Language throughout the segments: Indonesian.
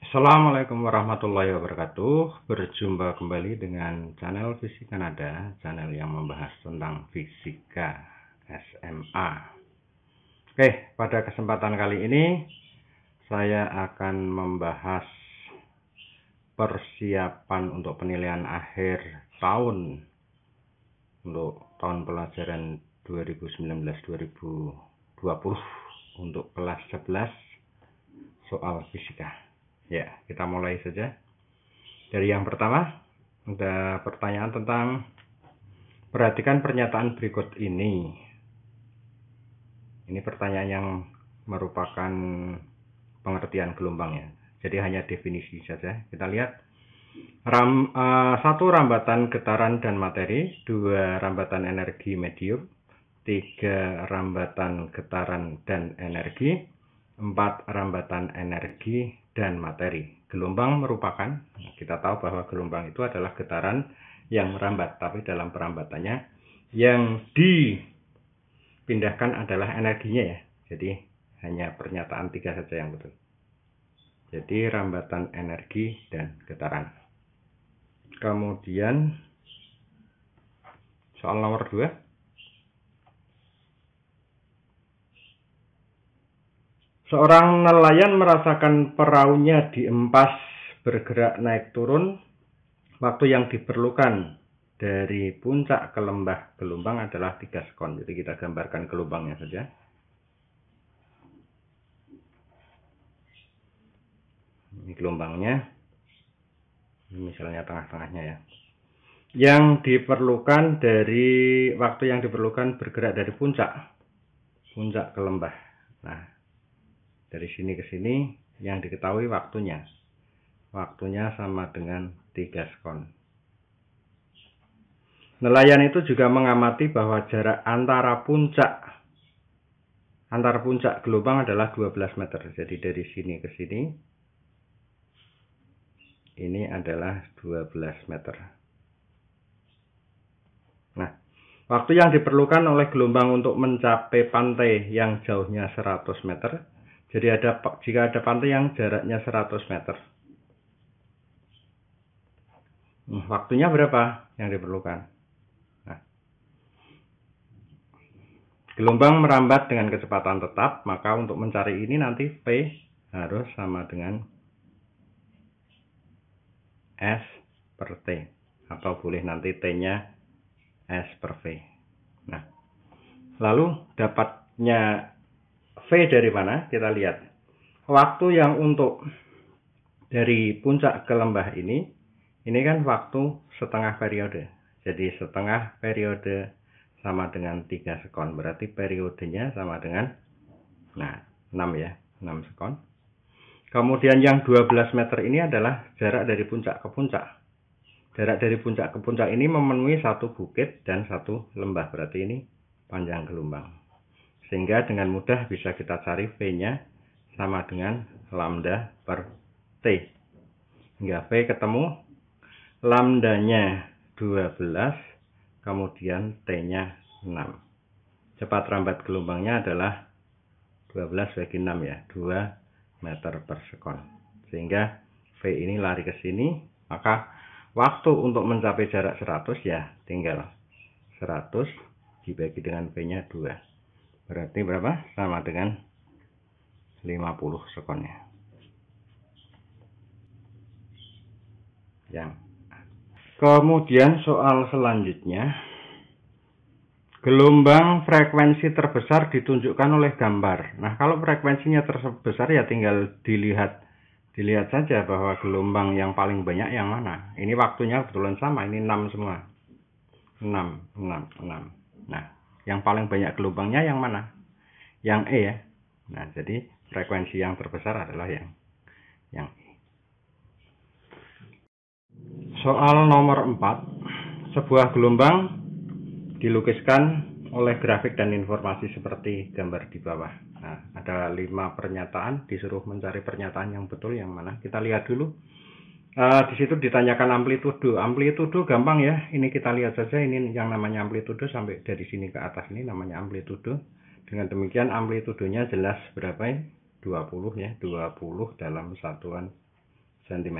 Assalamualaikum warahmatullahi wabarakatuh. Berjumpa kembali dengan channel Fisika Nada, channel yang membahas tentang fisika SMA. Oke, pada kesempatan kali ini saya akan membahas persiapan untuk penilaian akhir tahun untuk tahun pelajaran 2019-2020 untuk kelas 11 soal fisika. Ya, kita mulai saja. Dari yang pertama, ada pertanyaan tentang perhatikan pernyataan berikut ini. Ini pertanyaan yang merupakan pengertian gelombang ya. Jadi hanya definisi saja. Kita lihat. 1 rambatan getaran dan materi, 2 rambatan energi medium, 3 rambatan getaran dan energi, 4 rambatan energi dan materi. Gelombang merupakan, kita tahu bahwa gelombang itu adalah getaran yang merambat, tapi dalam perambatannya yang dipindahkan adalah energinya ya. Jadi hanya pernyataan 3 saja yang betul. Jadi rambatan energi dan getaran. Kemudian soal nomor 2. Seorang nelayan merasakan perahunya diempas bergerak naik turun. Waktu yang diperlukan dari puncak ke lembah gelombang adalah 3 sekon. Jadi kita gambarkan gelombangnya saja. Ini gelombangnya. Ini misalnya tengah-tengahnya ya. Yang diperlukan dari waktu yang diperlukan bergerak dari puncak ke lembah. Nah, dari sini ke sini yang diketahui waktunya. Waktunya sama dengan 3 sekon. Nelayan itu juga mengamati bahwa jarak antara puncak gelombang adalah 12 meter. Jadi dari sini ke sini ini adalah 12 meter. Nah, waktu yang diperlukan oleh gelombang untuk mencapai pantai yang jauhnya 100 meter. Jadi jika ada pantai yang jaraknya 100 meter. Waktunya berapa yang diperlukan? Nah, gelombang merambat dengan kecepatan tetap, maka untuk mencari ini nanti V harus sama dengan S per T. Atau boleh nanti T-nya S per V. Nah, lalu dapatnya V dari mana? Kita lihat. Waktu yang untuk dari puncak ke lembah ini kan waktu setengah periode. Jadi setengah periode sama dengan 3 sekon. Berarti periodenya sama dengan 6 ya, 6 sekon. Kemudian yang 12 meter ini adalah jarak dari puncak ke puncak. Jarak dari puncak ke puncak ini memenuhi 1 bukit dan 1 lembah. Berarti ini panjang gelombang. Sehingga dengan mudah bisa kita cari V-nya sama dengan lambda per T. Hingga V ketemu, lambdanya 12, kemudian T-nya 6. Cepat rambat gelombangnya adalah 12 bagi 6 ya, 2 meter per sekon. Sehingga V ini lari ke sini, maka waktu untuk mencapai jarak 100 ya tinggal 100 dibagi dengan V-nya 2. Berarti berapa? Sama dengan 50 sekonnya. Kemudian soal selanjutnya. Gelombang frekuensi terbesar ditunjukkan oleh gambar. Nah, kalau frekuensinya terbesar ya tinggal dilihat saja bahwa gelombang yang paling banyak yang mana. Ini waktunya kebetulan sama, ini 6 semua. 6. Nah, yang paling banyak gelombangnya yang mana? Yang E ya. Nah, jadi frekuensi yang terbesar adalah yang E. Soal nomor 4. Sebuah gelombang dilukiskan oleh grafik dan informasi seperti gambar di bawah. Nah, ada 5 pernyataan, disuruh mencari pernyataan yang betul yang mana. Kita lihat dulu. Di situ ditanyakan amplitudo. Amplitudo gampang ya. Ini kita lihat saja, ini yang namanya amplitudo sampai dari sini ke atas ini namanya amplitudo. Dengan demikian amplitudonya jelas berapa ya? 20 ya. 20 dalam satuan cm.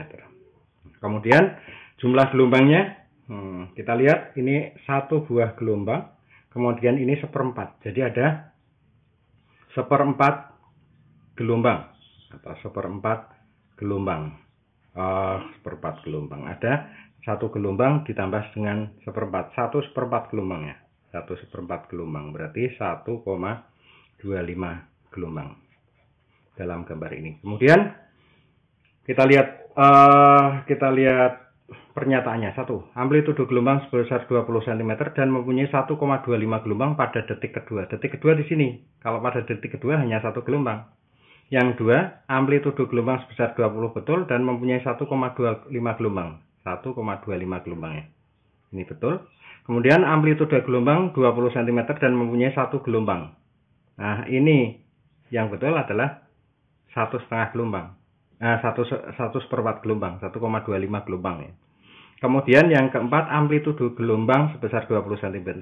Kemudian jumlah gelombangnya, kita lihat ini satu buah gelombang, kemudian ini 1/4. Jadi ada 1/4 gelombang atau 1/4 gelombang. 1/4 gelombang. Ada satu gelombang ditambah dengan 1/4. 1/4 gelombangnya. 1/4 gelombang berarti 1,25 gelombang dalam gambar ini. Kemudian kita lihat pernyataannya. 1. Amplitudo gelombang sebesar 20 cm dan mempunyai 1,25 gelombang pada detik kedua. Detik kedua di sini. Kalau pada detik kedua hanya 1 gelombang. Yang 2, amplitudo gelombang sebesar 20 betul dan mempunyai 1,25 gelombang. 1,25 gelombangnya. Ini betul. Kemudian amplitudo gelombang 20 cm dan mempunyai 1 gelombang. Nah, ini yang betul adalah 1,5 gelombang. 1/4 gelombang, 1,25 gelombang ya. Kemudian yang keempat, amplitudo gelombang sebesar 20 cm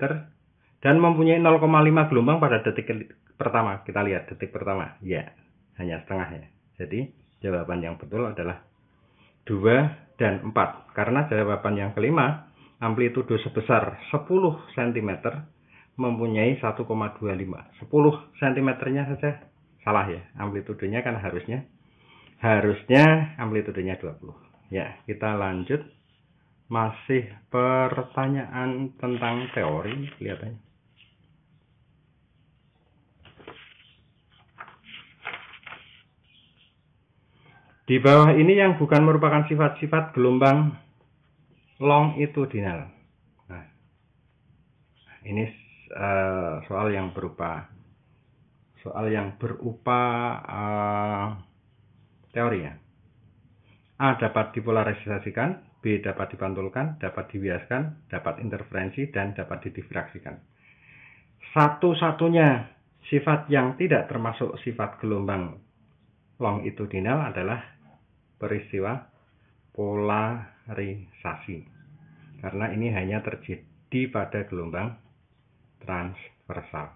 dan mempunyai 0,5 gelombang pada detik pertama. Kita lihat detik pertama. Ya, hanya setengah ya. Jadi jawaban yang betul adalah 2 dan 4. Karena jawaban yang kelima, amplitudo sebesar 10 cm mempunyai 1,25. 10 cm-nya saja salah ya. Amplitudonya kan harusnya amplitudenya 20. Ya, kita lanjut. Masih pertanyaan tentang teori kelihatannya. Di bawah ini yang bukan merupakan sifat-sifat gelombang longitudinal. Nah, ini soal yang berupa teori ya. A dapat dipolarisasikan, B dapat dipantulkan, dapat dibiaskan, dapat interferensi, dan dapat didifraksikan. Satu-satunya sifat yang tidak termasuk sifat gelombang longitudinal adalah peristiwa polarisasi. Karena ini hanya terjadi pada gelombang transversal.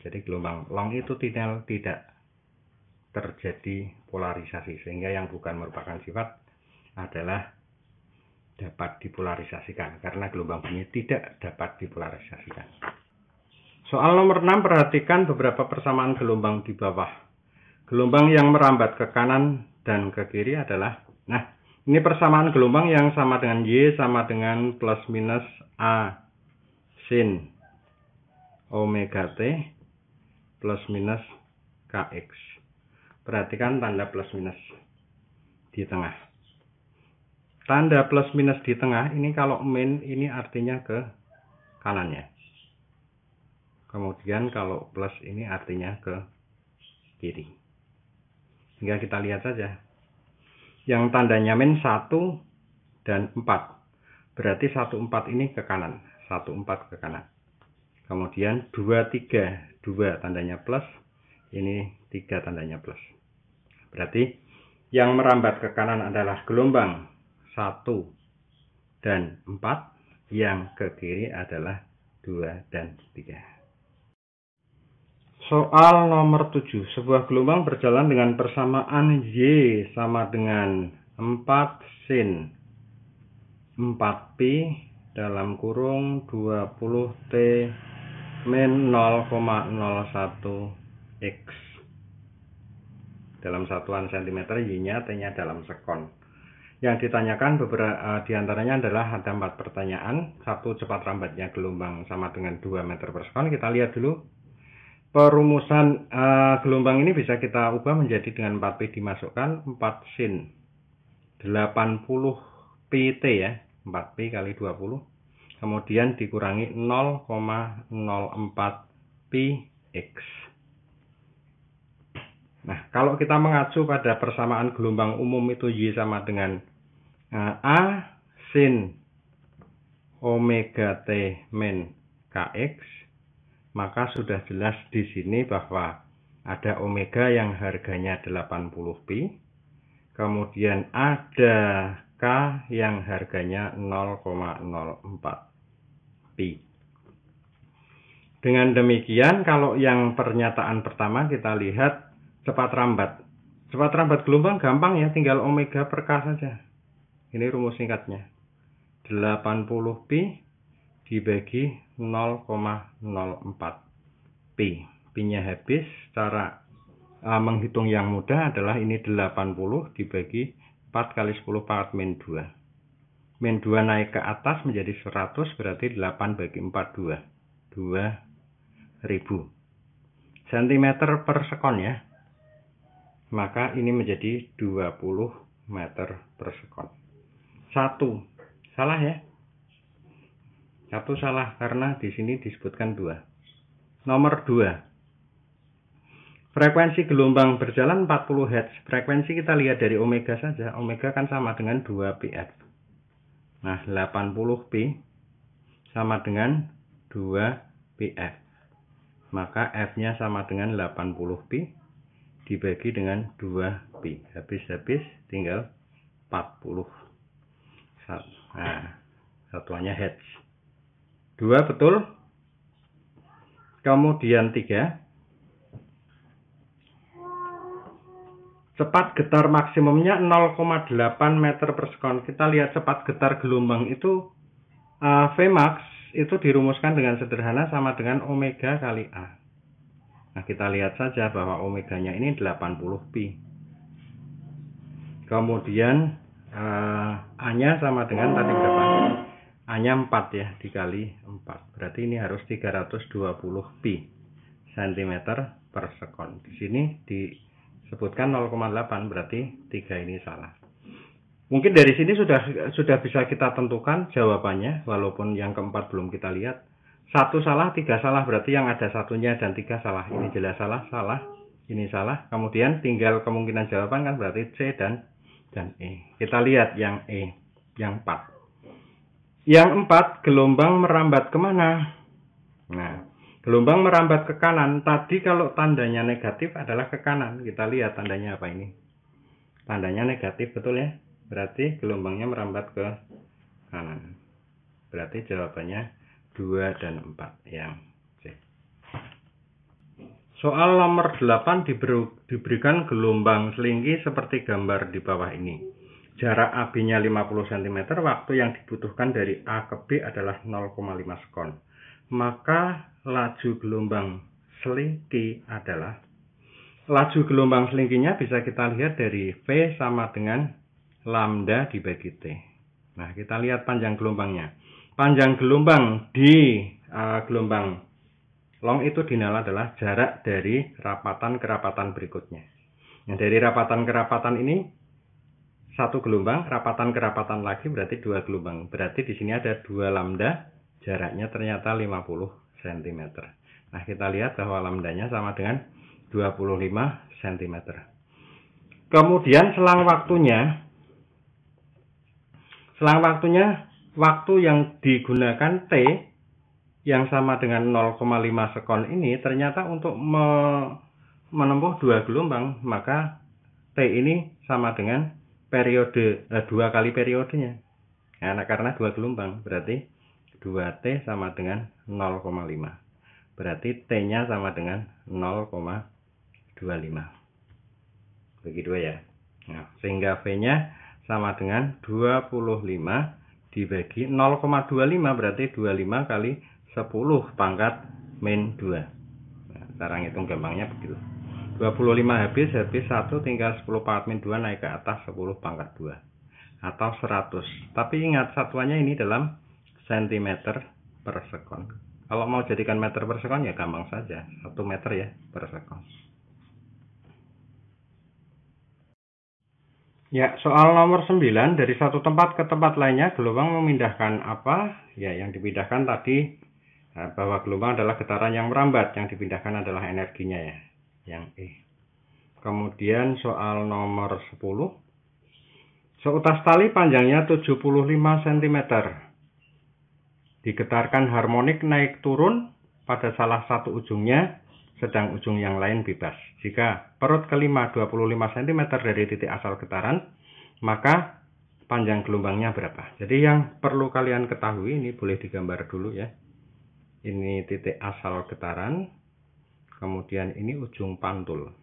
Jadi gelombang longitudinal tidak terjadi polarisasi, sehingga yang bukan merupakan sifat adalah dapat dipolarisasikan, karena gelombang bunyi tidak dapat dipolarisasikan. Soal nomor 6, perhatikan beberapa persamaan gelombang di bawah. Gelombang yang merambat ke kanan dan ke kiri adalah, nah ini persamaan gelombang yang sama dengan Y sama dengan plus minus A sin omega T plus minus Kx. Perhatikan tanda plus minus di tengah. Tanda plus minus di tengah ini kalau min ini artinya ke kanannya. Kemudian kalau plus ini artinya ke kiri. Hingga kita lihat saja. Yang tandanya min 1 dan 4. Berarti 1, 4 ini ke kanan. 1, 4 ke kanan. Kemudian 2, 3. 2 tandanya plus. Ini 3 tandanya plus. Berarti yang merambat ke kanan adalah gelombang 1 dan 4. Yang ke kiri adalah 2 dan 3. Soal nomor 7. Sebuah gelombang berjalan dengan persamaan Y sama dengan 4 sin 4pi dalam kurung 20T min 0,01 X. Dalam satuan cm, Y-nya, T-nya dalam sekon. Yang ditanyakan beberapa diantaranya adalah ada 4 pertanyaan. 1, cepat rambatnya gelombang sama dengan 2 meter per sekon. Kita lihat dulu. Perumusan gelombang ini bisa kita ubah menjadi dengan 4P dimasukkan 4 sin 80 pt ya, 4P kali 20, kemudian dikurangi 0,04 px. Nah, kalau kita mengacu pada persamaan gelombang umum itu Y sama dengan A sin omega T min Kx, maka sudah jelas di sini bahwa ada omega yang harganya 80pi, kemudian ada K yang harganya 0,04pi. Dengan demikian, kalau yang pernyataan pertama kita lihat cepat rambat Cepat rambat gelombang gampang ya, tinggal omega per K saja. Ini rumus singkatnya. 80pi dibagi 0,04 pi. Pi-nya habis. Cara menghitung yang mudah adalah ini 80 dibagi 4 kali 10 pangkat min 2. Min 2 naik ke atas menjadi 100, berarti 8 bagi 4, 2. 2000 cm per sekon ya. Maka ini menjadi 20 meter per sekon. 1 salah ya. 1 salah karena di sini disebutkan 2. Nomor 2. Frekuensi gelombang berjalan 40 Hz. Frekuensi kita lihat dari omega saja. Omega kan sama dengan 2πf. Nah, 80pi sama dengan 2πf. Maka F-nya sama dengan 80pi dibagi dengan 2pi. Habis-habis tinggal 40. Nah, satuannya Hertz. 2 betul. Kemudian 3. Cepat getar maksimumnya 0,8 meter per sekon. Kita lihat cepat getar gelombang itu Vmax itu dirumuskan dengan sederhana sama dengan omega kali A. Nah, kita lihat saja bahwa omeganya ini 80pi. Kemudian A-nya sama dengan tadi berapa? A-nya 4 ya, dikali 4. Berarti ini harus 320pi cm per sekon. Di sini disebutkan 0,8, berarti 3 ini salah. Mungkin dari sini sudah bisa kita tentukan jawabannya, walaupun yang keempat belum kita lihat. 1 salah, 3 salah, berarti yang ada satunya dan 3 salah. Ini jelas salah, ini salah. Kemudian tinggal kemungkinan jawaban kan berarti C dan E. Kita lihat yang E, yang 4. Yang 4, gelombang merambat kemana? Nah, gelombang merambat ke kanan. Tadi kalau tandanya negatif adalah ke kanan. Kita lihat tandanya apa ini. Tandanya negatif, betul ya? Berarti gelombangnya merambat ke kanan. Berarti jawabannya 2 dan 4 yang C. Soal nomor 8 diberikan gelombang selingki seperti gambar di bawah ini. Jarak AB-nya 50 cm, waktu yang dibutuhkan dari A ke B adalah 0,5 sekon. Maka laju gelombang selingki adalah, laju gelombang selingkinya bisa kita lihat dari V sama dengan lambda dibagi T. Nah, kita lihat panjang gelombangnya. Panjang gelombang di gelombang long itu dinilai adalah jarak dari rapatan ke rapatan berikutnya. Yang dari rapatan ke rapatan ini satu gelombang, rapatan ke rapatan lagi berarti 2 gelombang. Berarti di sini ada 2 lambda, jaraknya ternyata 50 cm. Nah, kita lihat bahwa lambdanya sama dengan 25 cm. Kemudian selang waktunya waktu yang digunakan T yang sama dengan 0,5 sekon ini ternyata untuk menempuh 2 gelombang, maka T ini sama dengan periode 2 kali periodenya. Nah, karena 2 gelombang berarti 2T sama dengan 0,5. Berarti T-nya sama dengan 0,25. Begitu ya. Nah, sehingga V-nya sama dengan 25 dibagi 0,25, berarti 25 kali 10 pangkat min 2. Nah, cara ngitung gampangnya begitu. 25 habis 1, tinggal 10 pangkat min 2 naik ke atas 10 pangkat 2. Atau 100. Tapi ingat satuannya ini dalam cm per sekon. Kalau mau jadikan meter per sekon ya gampang saja. 1 meter ya per sekon. Ya, soal nomor 9, dari satu tempat ke tempat lainnya, gelombang memindahkan apa? Ya, yang dipindahkan tadi, bahwa gelombang adalah getaran yang merambat, yang dipindahkan adalah energinya ya, yang E. Kemudian soal nomor 10, seutas tali panjangnya 75 cm, digetarkan harmonik naik turun pada salah satu ujungnya, sedang ujung yang lain bebas. Jika perut kelima 25 cm dari titik asal getaran, maka panjang gelombangnya berapa? Jadi yang perlu kalian ketahui, ini boleh digambar dulu ya. Ini titik asal getaran, kemudian ini ujung pantul.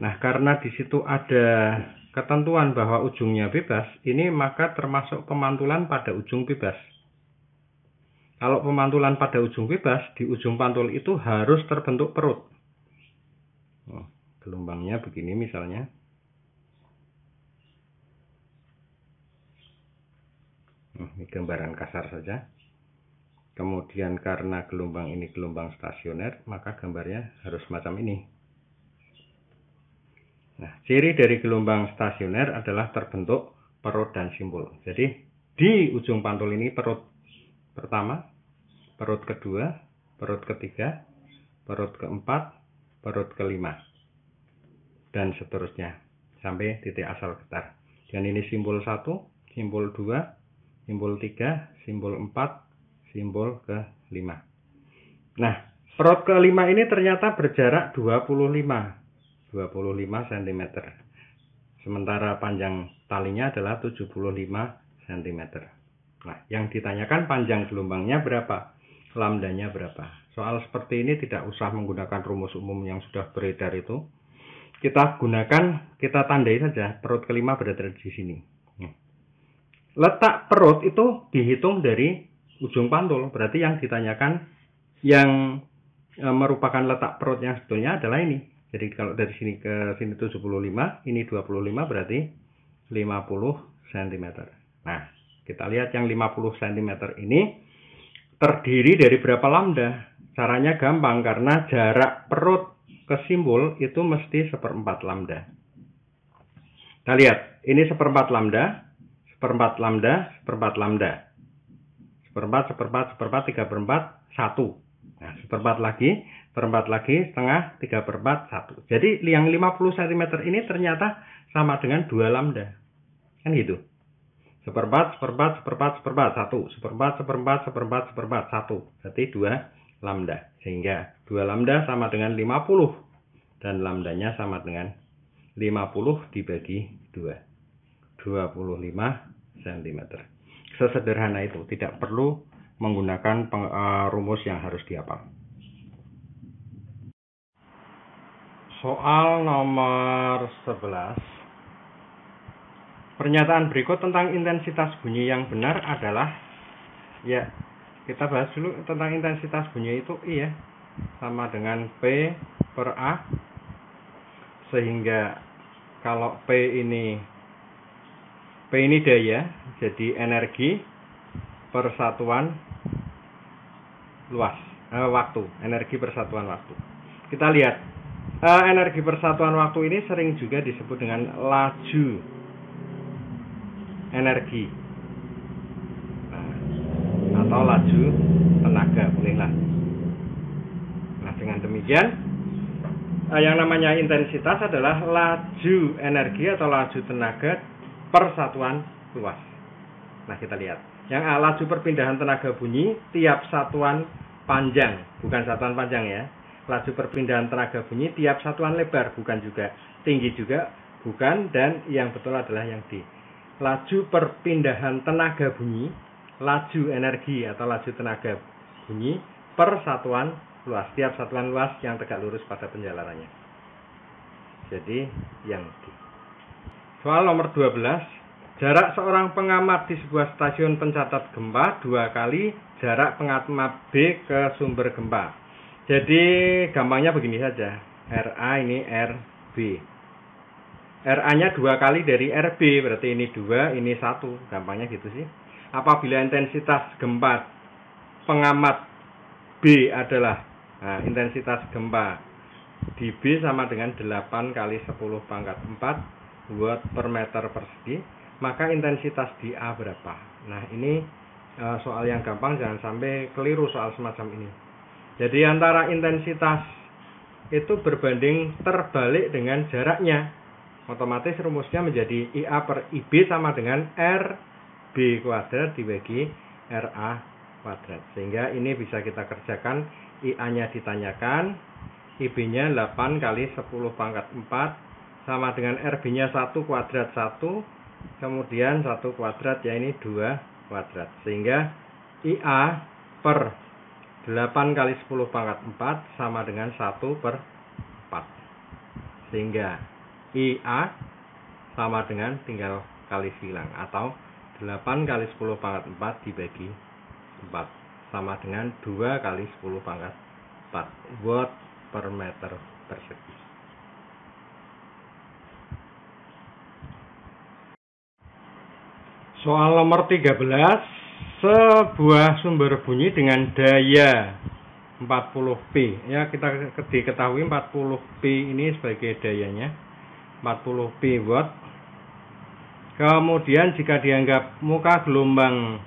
Nah, karena di situ ada ketentuan bahwa ujungnya bebas, ini maka termasuk pemantulan pada ujung bebas. Kalau pemantulan pada ujung bebas, di ujung pantul itu harus terbentuk perut. Gelombangnya begini misalnya. Ini gambaran kasar saja. Kemudian karena gelombang ini gelombang stasioner, maka gambarnya harus macam ini. Nah, ciri dari gelombang stasioner adalah terbentuk perut dan simbol. Jadi, di ujung pantul ini perut pertama, perut kedua, perut ketiga, perut keempat, perut kelima, dan seterusnya sampai titik asal getar. Dan ini simbol 1, simbol 2, simbol 3, simbol 4, simbol ke-5. Nah, perut ke-5 ini ternyata berjarak 25 cm. Sementara panjang talinya adalah 75 cm. Nah, yang ditanyakan panjang gelombangnya berapa? Lambdanya berapa? Soal seperti ini tidak usah menggunakan rumus umum yang sudah beredar itu. Kita tandai saja perut ke-5 berada di sini. Letak perut itu dihitung dari ujung pantul. Berarti yang ditanyakan yang merupakan letak perut yang sebetulnya adalah ini. Jadi kalau dari sini ke sini 75, ini 25, berarti 50 cm. Nah, kita lihat yang 50 cm ini terdiri dari berapa lambda? Caranya gampang, karena jarak perut ke simbol itu mesti 1/4 lambda. Kita lihat, ini 1/4 lambda, 1/4 lambda, 1/4 lambda. 1/4, 1/4, 1/4, 3/4, 1. Nah, 1/4 lagi, 1/4 lagi, setengah, 3/4, 1. Jadi yang 50 cm ini ternyata sama dengan 2 lambda. Kan gitu. 1/4, 1/4, 1/4, 1/4, 1. 1/4, 1/4, 1/4, 1/4, 1. Berarti 2 lambda. Sehingga 2 lambda sama dengan 50. Dan lambdanya sama dengan 50 dibagi 2. 25 cm. Sesederhana itu, tidak perlu menggunakan rumus yang harus dihafal. Soal nomor 11. Pernyataan berikut tentang intensitas bunyi yang benar adalah, ya, kita bahas dulu tentang intensitas bunyi itu I ya, sama dengan P per A. Sehingga kalau P ini daya, jadi energi persatuan luas, waktu, energi persatuan waktu. Kita lihat, energi persatuan waktu ini sering juga disebut dengan laju energi, atau laju tenaga, bolehlah. Nah, dengan demikian, yang namanya intensitas adalah laju energi atau laju tenaga persatuan luas. Nah, kita lihat. Yang A, laju perpindahan tenaga bunyi tiap satuan panjang. Bukan satuan panjang ya. Laju perpindahan tenaga bunyi tiap satuan lebar. Bukan juga. Tinggi juga. Bukan. Dan yang betul adalah yang D. Laju perpindahan tenaga bunyi, laju energi atau laju tenaga bunyi per satuan luas. Tiap satuan luas yang tegak lurus pada penjalarannya. Jadi yang D. Soal nomor 12. Jarak seorang pengamat di sebuah stasiun pencatat gempa 2 kali jarak pengamat B ke sumber gempa. Jadi gampangnya begini saja. RA ini RB. RA-nya 2 kali dari RB, berarti ini 2, ini 1. Gampangnya gitu sih. Apabila intensitas gempa pengamat B adalah, intensitas gempa di B sama dengan 8 kali 10 pangkat 4 watt per meter persegi. Maka intensitas di A berapa? Nah, ini soal yang gampang, jangan sampai keliru soal semacam ini. Jadi antara intensitas itu berbanding terbalik dengan jaraknya. Otomatis rumusnya menjadi IA per IB sama dengan RB kuadrat dibagi RA kuadrat. Sehingga ini bisa kita kerjakan, IA-nya ditanyakan, IB-nya 8 kali 10 pangkat 4 sama dengan RB-nya 1 kuadrat 1. Kemudian 1 kuadrat, ya ini 2 kuadrat. Sehingga IA per 8 kali 10 pangkat 4 sama dengan 1/4. Sehingga IA sama dengan tinggal kali silang, atau 8 kali 10 pangkat 4 dibagi 4 sama dengan 2 kali 10 pangkat 4 watt per meter persegi. Soal nomor 13, sebuah sumber bunyi dengan daya 40P. Ya, kita diketahui 40P ini sebagai dayanya 40P watt. Kemudian jika dianggap muka gelombang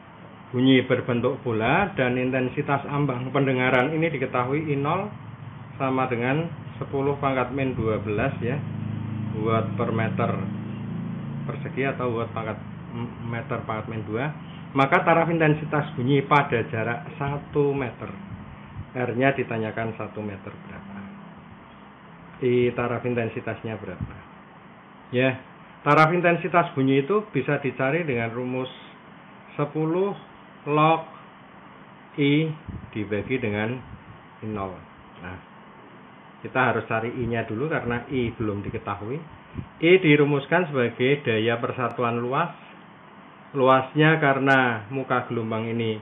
bunyi berbentuk bola dan intensitas ambang pendengaran ini diketahui I0 sama dengan 10 pangkat min 12 ya, watt per meter persegi atau watt pangkat meter pangkat min 2, maka taraf intensitas bunyi pada jarak 1 meter. R-nya ditanyakan 1 meter berapa. Taraf intensitasnya berapa? Ya, taraf intensitas bunyi itu bisa dicari dengan rumus 10 log I dibagi dengan I0. Nah, kita harus cari I-nya dulu karena I belum diketahui. I dirumuskan sebagai daya persatuan luas. Luasnya karena muka gelombang ini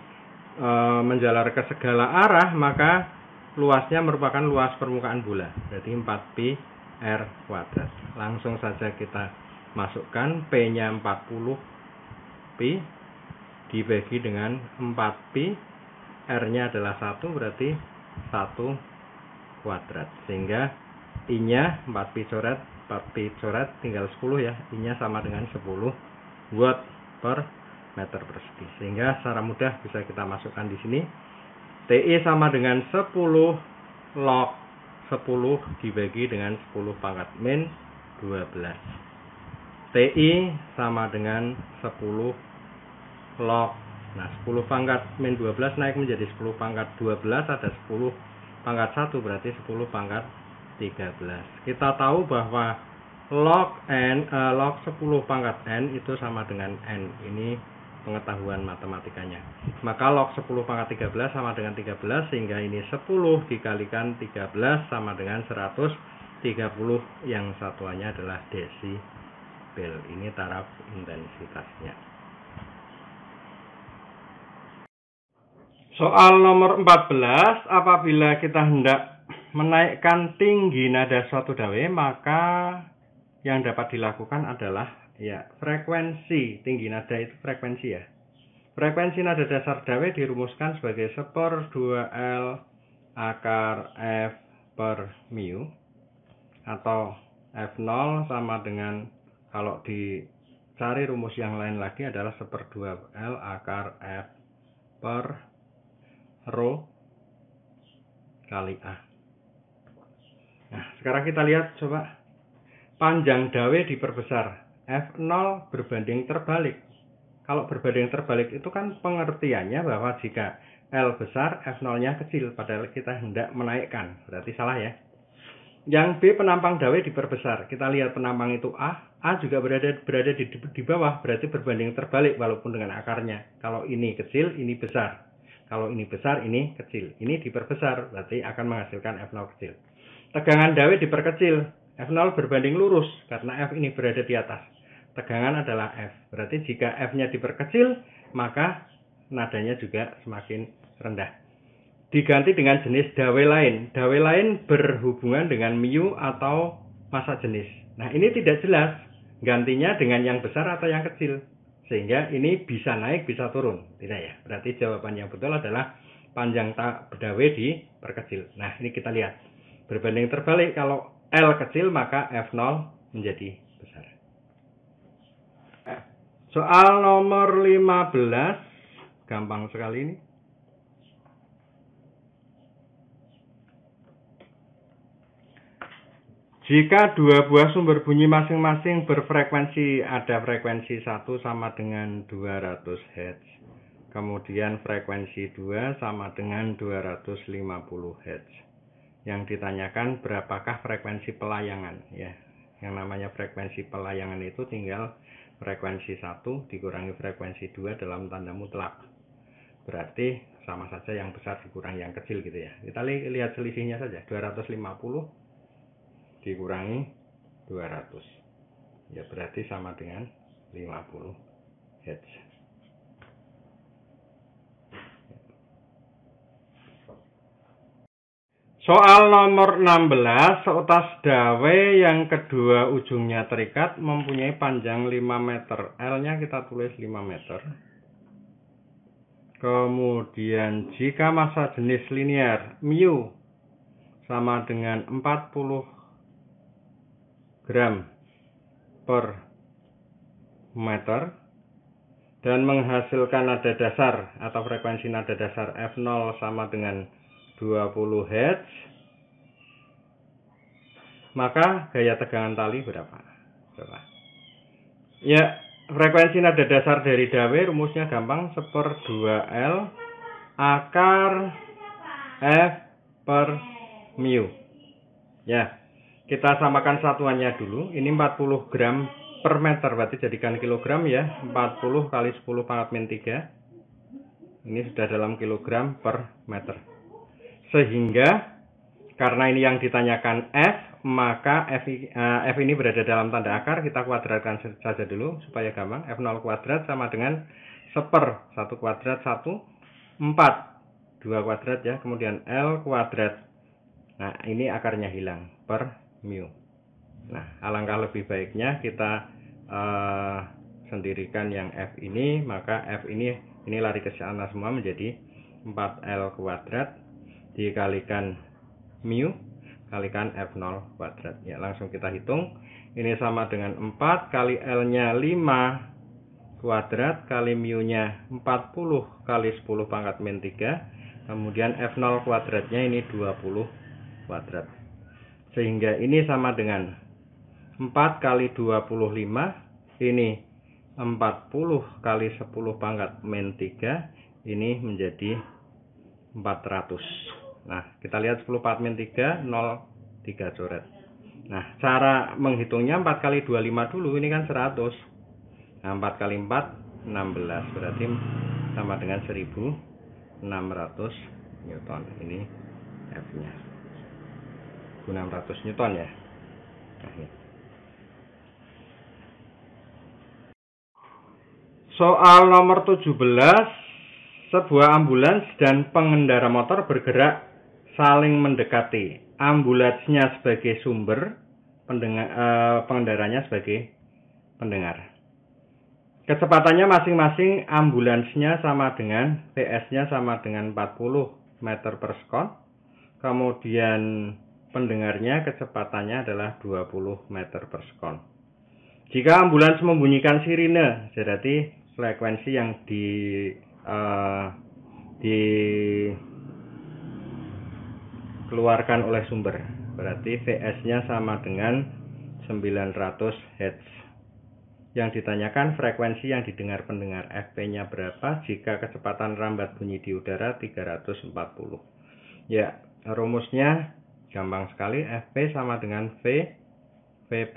menjalar ke segala arah, maka luasnya merupakan luas permukaan bola. Berarti 4pi R kuadrat. Langsung saja kita masukkan P-nya 40pi dibagi dengan 4pi. R-nya adalah 1, berarti 1 kuadrat. Sehingga I-nya 4pi coret tinggal 10 ya. I-nya sama dengan 10 watt per meter persegi. Sehingga secara mudah bisa kita masukkan di sini. TI sama dengan 10 log 10 dibagi dengan 10 pangkat min 12. TI sama dengan 10 log. Nah, 10 pangkat min 12 naik menjadi 10 pangkat 12, ada 10 pangkat 1, berarti 10 pangkat 13. Kita tahu bahwa log 10 pangkat n itu sama dengan n. Ini pengetahuan matematikanya. Maka log 10 pangkat 13 sama dengan 13, sehingga ini 10 dikalikan 13 sama dengan 130, yang satuannya adalah desibel. Ini taraf intensitasnya. Soal nomor 14, apabila kita hendak menaikkan tinggi nada suatu dawe, maka yang dapat dilakukan adalah frekuensi tinggi nada itu frekuensi ya. Frekuensi nada dasar dawe dirumuskan sebagai 1/2L akar F per mu, atau F0 sama dengan, kalau dicari rumus yang lain lagi adalah 1/2L akar F per rho kali A. Nah, sekarang kita lihat coba. Panjang dawe diperbesar. F0 berbanding terbalik. Kalau berbanding terbalik itu kan pengertiannya bahwa jika L besar, F0-nya kecil. Padahal kita hendak menaikkan. Berarti salah ya. Yang B, penampang dawe diperbesar. Kita lihat penampang itu A. A juga berada di bawah. Berarti berbanding terbalik walaupun dengan akarnya. Kalau ini kecil, ini besar. Kalau ini besar, ini kecil. Ini diperbesar. Berarti akan menghasilkan F0 kecil. Tegangan dawe diperkecil. F0 berbanding lurus karena F ini berada di atas. Tegangan adalah F. Berarti jika F-nya diperkecil, maka nadanya juga semakin rendah. Diganti dengan jenis dawe lain. Dawe lain berhubungan dengan mu atau massa jenis. Nah, ini tidak jelas gantinya dengan yang besar atau yang kecil. Sehingga ini bisa naik, bisa turun. Tidak ya. Berarti jawaban yang betul adalah panjang dawe diperkecil. Nah, ini kita lihat. Berbanding terbalik, kalau L kecil maka F0 menjadi besar. Soal nomor 15, gampang sekali ini. Jika dua buah sumber bunyi masing-masing berfrekuensi, ada frekuensi 1 sama dengan 200 Hz. Kemudian frekuensi 2 sama dengan 250 Hz. Yang ditanyakan berapakah frekuensi pelayangan ya. Yang namanya frekuensi pelayangan itu tinggal frekuensi 1 dikurangi frekuensi 2 dalam tanda mutlak. Berarti sama saja yang besar dikurangi yang kecil gitu ya. Kita lihat selisihnya saja. 250 dikurangi 200. Ya berarti sama dengan 50 Hz. Soal nomor 16, seutas dawe yang kedua ujungnya terikat mempunyai panjang 5 meter. L-nya kita tulis 5 meter. Kemudian jika massa jenis linear mu sama dengan 40 gram per meter dan menghasilkan nada dasar atau frekuensi nada dasar F0 sama dengan 20 Hz, maka gaya tegangan tali berapa? Ya, frekuensi nada dasar dari dawe rumusnya gampang, 1/2L akar F per mu. Ya, kita samakan satuannya dulu. Ini 40 gram per meter, berarti jadikan kilogram ya. 40 kali 10 pangkat min 3. Ini sudah dalam kilogram per meter. Sehingga karena ini yang ditanyakan F, maka F ini berada dalam tanda akar. Kita kuadratkan saja dulu supaya gampang. F0 kuadrat sama dengan 1/1 kuadrat 1, 4, 2 kuadrat ya. Kemudian L kuadrat. Nah, ini akarnya hilang per mu. Nah, alangkah lebih baiknya kita sendirikan yang F ini. Maka F ini lari ke sana semua menjadi 4L kuadrat dikalikan mu kalikan F0 kuadrat. Ya, langsung kita hitung. Ini sama dengan 4 kali L-nya 5 kuadrat kali mu-nya 40 kali 10 pangkat min 3. Kemudian F0 kuadratnya ini 20 kuadrat. Sehingga ini sama dengan 4 kali 25. Ini 40 kali 10 pangkat min 3. Ini menjadi 400. Nah, kita lihat 10 pangkat min 3, 0, 3 coret. Nah, cara menghitungnya 4 kali 25 dulu, ini kan 100. Nah, 4 kali 4, 16. Berarti sama dengan 1600 Newton. Ini F-nya. 1600 Newton ya. Nah, ini. Soal nomor 17, sebuah ambulans dan pengendara motor bergerak saling mendekati. Ambulansnya sebagai sumber, pengendaranya sebagai pendengar. Kecepatannya masing-masing ambulansnya sama dengan PS-nya sama dengan 40 meter per sekon. Kemudian pendengarnya kecepatannya adalah 20 meter per sekon. Jika ambulans membunyikan sirine, berarti frekuensi yang dikeluarkan oleh sumber. Berarti VS-nya sama dengan 900 Hz. Yang ditanyakan frekuensi yang didengar pendengar. FP-nya berapa jika kecepatan rambat bunyi di udara 340. Ya, rumusnya gampang sekali. FP sama dengan VP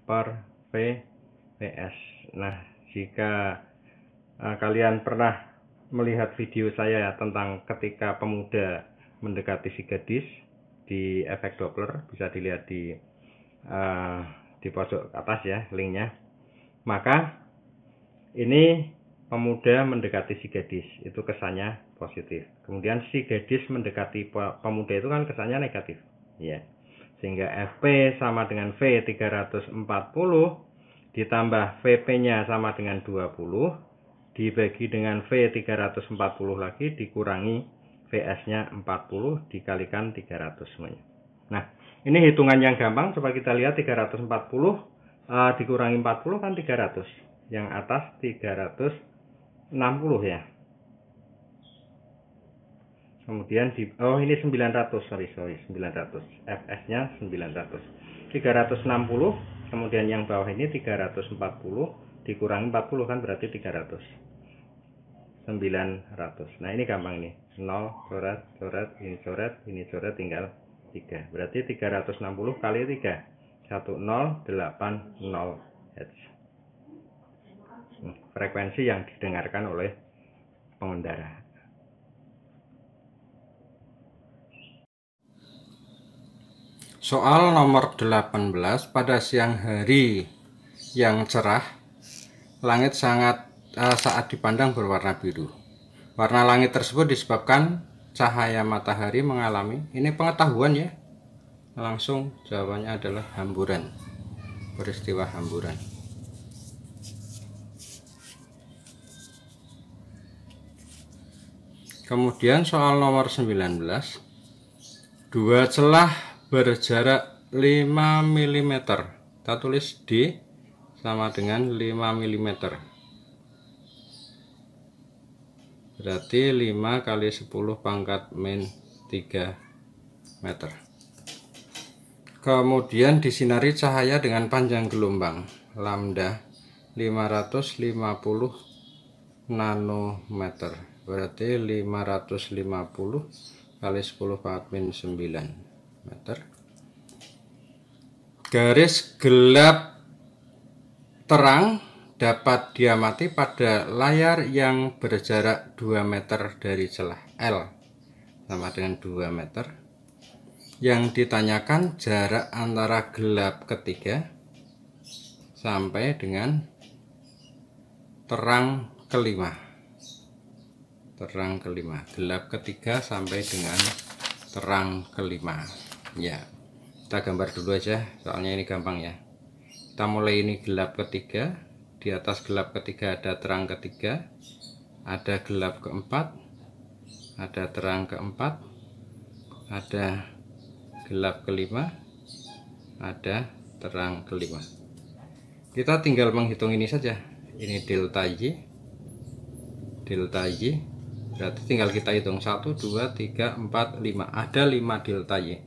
per VS. Nah, jika kalian pernah melihat video saya tentang ketika pemuda mendekati si gadis di efek Doppler, bisa dilihat di pojok atas ya linknya. Maka ini pemuda mendekati si gadis, itu kesannya positif. Kemudian si gadis mendekati pemuda itu kan kesannya negatif, ya. Sehingga FP sama dengan V 340 ditambah VP-nya sama dengan 20 dibagi dengan V 340 lagi dikurangi VS-nya 40 dikalikan 300 semuanya. Nah, ini hitungan yang gampang. Coba kita lihat 340 dikurangi 40 kan 300. Yang atas 360 ya. Kemudian ini 900, sorry 900. FS-nya 900. 360, kemudian yang bawah ini 340 dikurangi 40 kan berarti 300. 900. Nah, ini gampang nih. 0 coret, ini coret tinggal 3. Berarti 360 kali 3. 1080 Hz. Frekuensi yang didengarkan oleh pengendara. Soal nomor 18, pada siang hari yang cerah, langit saat dipandang berwarna biru. Warna langit tersebut disebabkan cahaya matahari mengalami, ini pengetahuan ya, langsung jawabannya adalah hamburan, peristiwa hamburan. Kemudian soal nomor 19, dua celah berjarak 5 mm, kita tulis D sama dengan 5 mm, berarti 5 kali 10 pangkat min 3 meter. Kemudian disinari cahaya dengan panjang gelombang lambda 550 nanometer, berarti 550 kali 10 pangkat min 9 meter. Garis gelap terang dapat diamati pada layar yang berjarak 2 meter dari celah L sama dengan 2 meter. Yang ditanyakan jarak antara gelap ketiga sampai dengan terang kelima. Terang kelima, gelap ketiga sampai dengan terang kelima. Ya, kita gambar dulu aja, soalnya ini gampang ya. Kita mulai, ini gelap ketiga, di atas gelap ketiga ada terang ketiga, ada gelap keempat, ada terang keempat, ada gelap kelima, ada terang kelima. Kita tinggal menghitung ini saja. Ini delta Y, delta Y, berarti tinggal kita hitung 1, 2, 3, 4, 5. Ada 5 delta Y.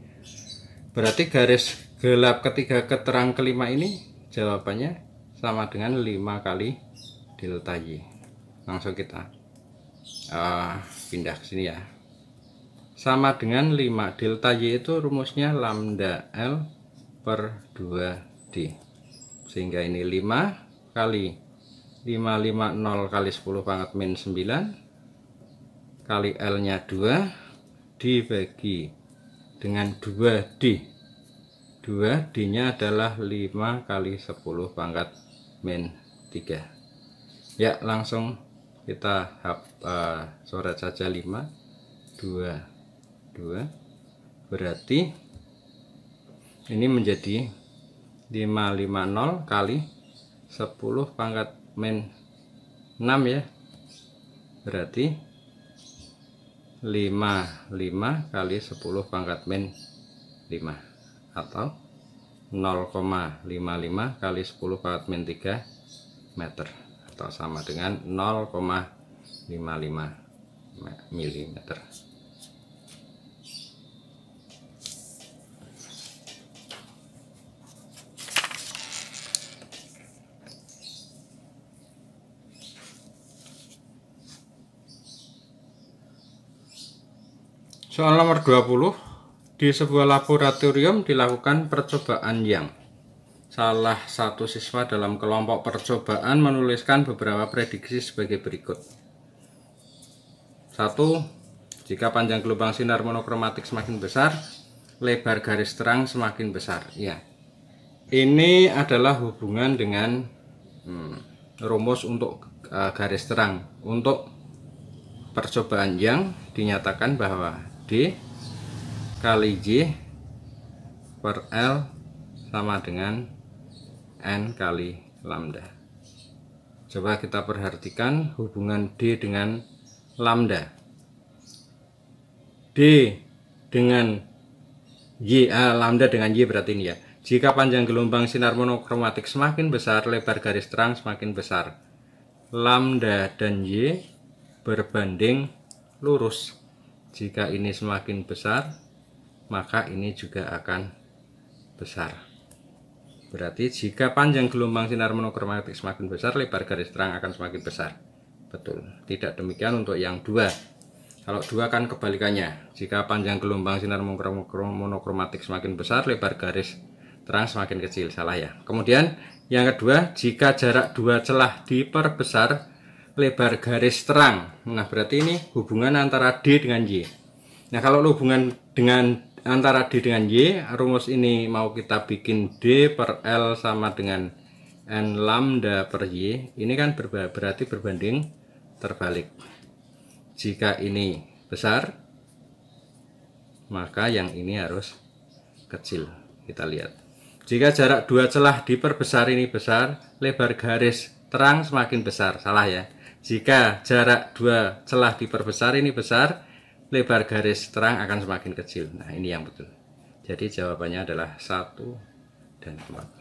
Berarti garis gelap ketiga ke terang kelima ini jawabannya sama dengan 5 kali delta Y. Langsung kita pindah ke sini ya. Sama dengan 5. Delta Y itu rumusnya lambda L per 2D. Sehingga ini 5 kali 550 kali 10 pangkat min 9 kali L nya 2 dibagi dengan 2D. 2D nya adalah 5 kali 10 pangkat min 3. Ya, langsung kita coret saja 5, 2, 2, berarti ini menjadi 550 kali 10 pangkat min 6 ya, berarti 55 kali 10 pangkat min 5 atau 0,55 kali 10 pangkat min 3 meter, atau sama dengan 0,55 mm. Soal nomor 20, di sebuah laboratorium dilakukan percobaan yang salah satu siswa dalam kelompok percobaan menuliskan beberapa prediksi sebagai berikut. 1. Jika panjang gelombang sinar monokromatik semakin besar, lebar garis terang semakin besar. Ya, ini adalah hubungan dengan rumus untuk garis terang. Untuk percobaan yang dinyatakan bahwa D kali J per L sama dengan N kali lambda. Coba kita perhatikan hubungan D dengan lambda. D dengan Y, lambda dengan Y berarti ini ya. Jika panjang gelombang sinar monokromatik semakin besar, lebar garis terang semakin besar. Lambda dan Y berbanding lurus. Jika ini semakin besar, maka ini juga akan besar. Berarti jika panjang gelombang sinar monokromatik semakin besar, lebar garis terang akan semakin besar. Betul. Tidak demikian untuk yang 2. Kalau 2 kan kebalikannya. Jika panjang gelombang sinar monokromatik semakin besar, lebar garis terang semakin kecil. Salah ya. Kemudian yang kedua, jika jarak 2 celah diperbesar, lebar garis terang. Nah, berarti ini hubungan antara D dengan Y. Nah, kalau hubungan dengan antara D dengan Y, rumus ini mau kita bikin D per L sama dengan N lambda per Y, ini kan berarti berbanding terbalik. Jika ini besar, maka yang ini harus kecil. Kita lihat. Jika jarak dua celah diperbesar ini besar, lebar garis terang semakin besar. Salah ya. Jika jarak dua celah diperbesar ini besar, lebar garis terang akan semakin kecil. Nah, ini yang betul. Jadi jawabannya adalah 1 dan 4.